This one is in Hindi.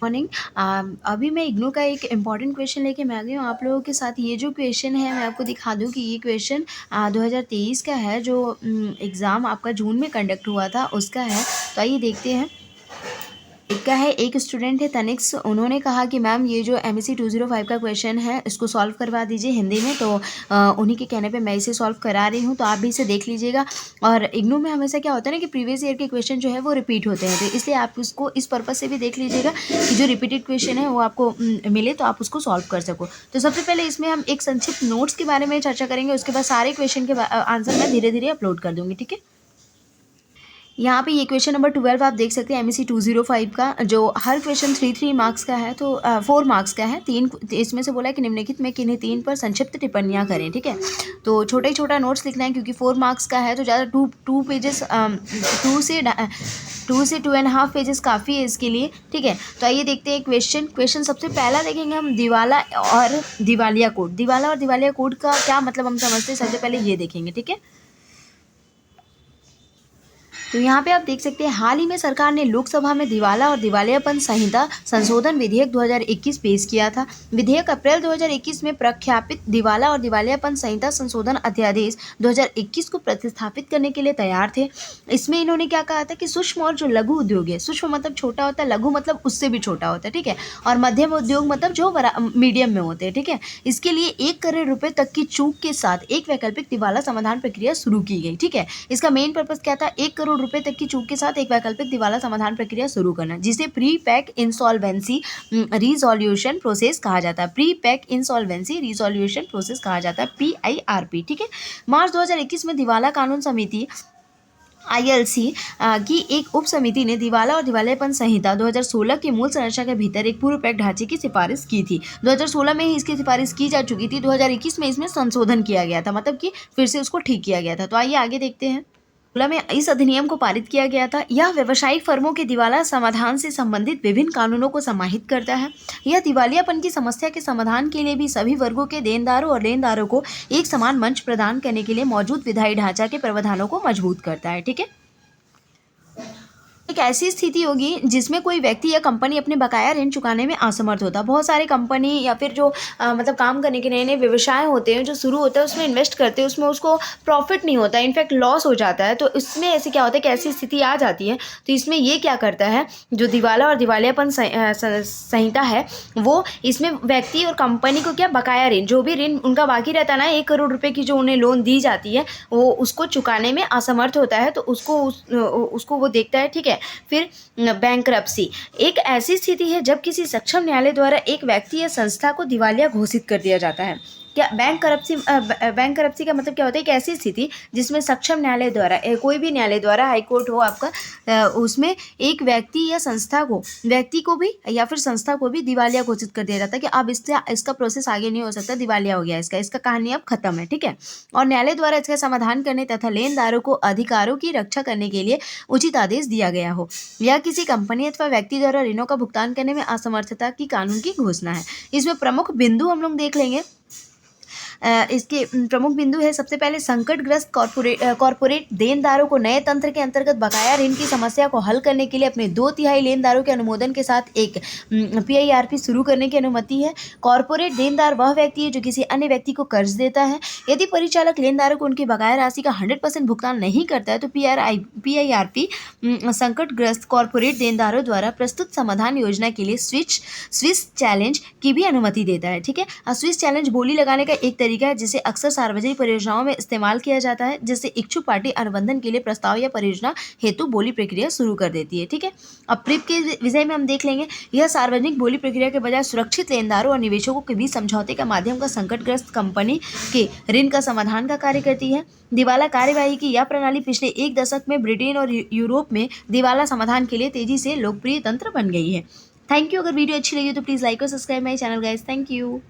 मॉर्निंग। अभी मैं इग्नू का एक इम्पॉर्टेंट क्वेश्चन लेके मैं आ गई हूँ आप लोगों के साथ। ये जो क्वेश्चन है मैं आपको दिखा दूँ कि ये क्वेश्चन 2023 का है, जो एग्ज़ाम आपका जून में कंडक्ट हुआ था उसका है। तो आइए देखते हैं। का है, एक स्टूडेंट है तनिक्स, उन्होंने कहा कि मैम ये जो MSc 205 का क्वेश्चन है इसको सॉल्व करवा दीजिए हिंदी में। तो उन्हीं के कहने पे मैं इसे सॉल्व करा रही हूँ, तो आप भी इसे देख लीजिएगा। और इग्नू में हमेशा क्या होता है ना कि प्रीवियस ईयर के क्वेश्चन जो है वो रिपीट होते हैं, तो इसलिए आप उसको इस पर्पज़ से भी देख लीजिएगा कि जो रिपीटेड क्वेश्चन है वो आपको मिले तो आप उसको सॉल्व कर सको। तो सबसे पहले इसमें हम एक संक्षिप्त नोट्स के बारे में चर्चा करेंगे, उसके बाद सारे क्वेश्चन के आंसर मैं धीरे धीरे अपलोड कर दूँगी, ठीक है। यहाँ पे ये क्वेश्चन नंबर 12 आप देख सकते हैं MSc 205 का, जो हर क्वेश्चन 3 मार्क्स का है, तो 4 मार्क्स का है। तीन इसमें से बोला है कि निम्नलिखित में किन्हीं 3 पर संक्षिप्त टिप्पणियाँ करें, ठीक है। तो छोटा ही छोटा नोट्स लिखना है क्योंकि 4 मार्क्स का है, तो ज़्यादा टू पेजेस 2 से 2.5 पेजेस काफ़ी है इसके लिए, ठीक है। तो आइए देखते हैं क्वेश्चन सबसे पहला देखेंगे हम, दिवाला और दिवालिया कोड। दिवाला और दिवालिया कोड का क्या मतलब हम समझते हैं, सबसे पहले ये देखेंगे, ठीक है। तो यहाँ पे आप देख सकते हैं, हाल ही में सरकार ने लोकसभा में दिवाला और दिवालियापन संहिता संशोधन विधेयक 2021 पेश किया था। विधेयक अप्रैल 2021 में प्रख्यापित दिवाला और दिवालियापन संहिता संशोधन अध्यादेश 2021 को प्रतिस्थापित करने के लिए तैयार थे। इसमें इन्होंने क्या कहा था कि सूक्ष्म और जो लघु उद्योग है, सूक्ष्म मतलब छोटा होता है, लघु मतलब उससे भी छोटा होता है, ठीक है, और मध्यम उद्योग मतलब जो मीडियम में होते हैं, ठीक है। इसके लिए 1 करोड़ रुपए तक की चूक के साथ एक वैकल्पिक दिवाला समाधान प्रक्रिया शुरू की गई, ठीक है। इसका मेन पर्पस क्या था, 1 करोड़ रुपए तक की चूक के साथ एक वैकल्पिक दिवाला समाधान प्रक्रिया शुरू करना, जिसे pre pack insolvency resolution process कहा जाता है। Pre pack insolvency resolution process कहा जाता है, PIRP, ठीक है। मार्च 2021 में दिवाला कानून समिति ILC की एक उप समिति ने दिवाला और दिवालियापन संहिता 2016 की मूल संरचना के भीतर एक पूर्व पैक ढांचे की सिफारिश की थी। 2016 में ही इसकी सिफारिश की जा चुकी थी, 2021 में इसमें संशोधन किया गया था, मतलब कि फिर से उसको ठीक किया गया था। तो आइए आगे देखते हैं। 2016 में इस अधिनियम को पारित किया गया था। यह व्यावसायिक फर्मों के दिवाला समाधान से संबंधित विभिन्न कानूनों को समाहित करता है। यह दिवालियापन की समस्या के समाधान के लिए भी सभी वर्गों के देनदारों और लेनदारों को एक समान मंच प्रदान करने के लिए मौजूद विधायी ढांचा के प्रावधानों को मजबूत करता है, ठीक है। एक ऐसी स्थिति होगी जिसमें कोई व्यक्ति या कंपनी अपने बकाया ऋण चुकाने में असमर्थ होता है। बहुत सारे कंपनी या फिर जो मतलब काम करने के नए नए व्यवसाय होते हैं जो शुरू होता है, उसमें इन्वेस्ट करते हैं, उसमें उसको प्रॉफिट नहीं होता है, इनफैक्ट लॉस हो जाता है। तो इसमें ऐसे क्या होता है कि ऐसी स्थिति आ जाती है, तो इसमें ये क्या करता है, जो दिवाला और दिवालियापन संहिता है, वो इसमें व्यक्ति और कंपनी को क्या बकाया ऋण, जो भी ऋण उनका बाकी रहता है ना, 1 करोड़ रुपए की जो उन्हें लोन दी जाती है, वो उसको चुकाने में असमर्थ होता है, तो उसको वो देखता है, ठीक है। फिर बैंकरप्सी एक ऐसी स्थिति है जब किसी सक्षम न्यायालय द्वारा एक व्यक्ति या संस्था को दिवालिया घोषित कर दिया जाता है। क्या बैंक करप्सी का मतलब क्या होता है, एक ऐसी स्थिति जिसमें सक्षम न्यायालय द्वारा, कोई भी न्यायालय द्वारा, हाई कोर्ट हो आपका, उसमें एक व्यक्ति या संस्था को, व्यक्ति को भी या फिर संस्था को भी दिवालिया घोषित कर दिया जाता है कि अब इसका प्रोसेस आगे नहीं हो सकता, दिवालिया हो गया, इसका कहानी अब खत्म है, ठीक है। और न्यायालय द्वारा इसका समाधान करने तथा लेनदारों को अधिकारों की रक्षा करने के लिए उचित आदेश दिया गया हो, या किसी कंपनी अथवा व्यक्ति द्वारा ऋणों का भुगतान करने में असमर्थता की कानून की घोषणा है। इसमें प्रमुख बिंदु हम लोग देख लेंगे। इसके प्रमुख बिंदु है, सबसे पहले संकटग्रस्त कॉर्पोरेट देनदारों को नए तंत्र के अंतर्गत बकाया ऋण की समस्या को हल करने के लिए अपने 2/3 लेनदारों के अनुमोदन के साथ एक PIRP शुरू करने की अनुमति है। कॉर्पोरेट देनदार वह व्यक्ति है जो किसी अन्य व्यक्ति को कर्ज देता है। यदि परिचालक लेनदारों को उनकी बकाया राशि का 100% भुगतान नहीं करता है तो PIRP संकटग्रस्त कॉर्पोरेट देनदारों द्वारा प्रस्तुत समाधान योजना के लिए स्विस चैलेंज की भी अनुमति देता है, ठीक है। स्विस चैलेंज बोली लगाने का एक तरीका है जिसे अक्सर सार्वजनिक परियोजनाओं में इस्तेमाल किया जाता है, जिससे इच्छुक पार्टी अनुबंधन के लिए प्रस्ताव या परियोजना हेतु बोली प्रक्रिया शुरू कर देती है, ठीक है। अब प्रिप के विषय में हम देख लेंगे। यह सार्वजनिक बोली प्रक्रिया के बजाय सुरक्षित लेनदारों और निवेशकों के बीच समझौते का माध्यम का संकटग्रस्त कंपनी के ऋण का समाधान का कार्य करती है। दिवाला कार्यवाही की यह प्रणाली पिछले 1 दशक में ब्रिटेन और यूरोप में दिवाला समाधान के लिए तेजी से लोकप्रिय तंत्र बन गई है। Thank you. अगर वीडियो अच्छी लगी तो प्लीज़ लाइक और subscribe my channel guys. Thank you.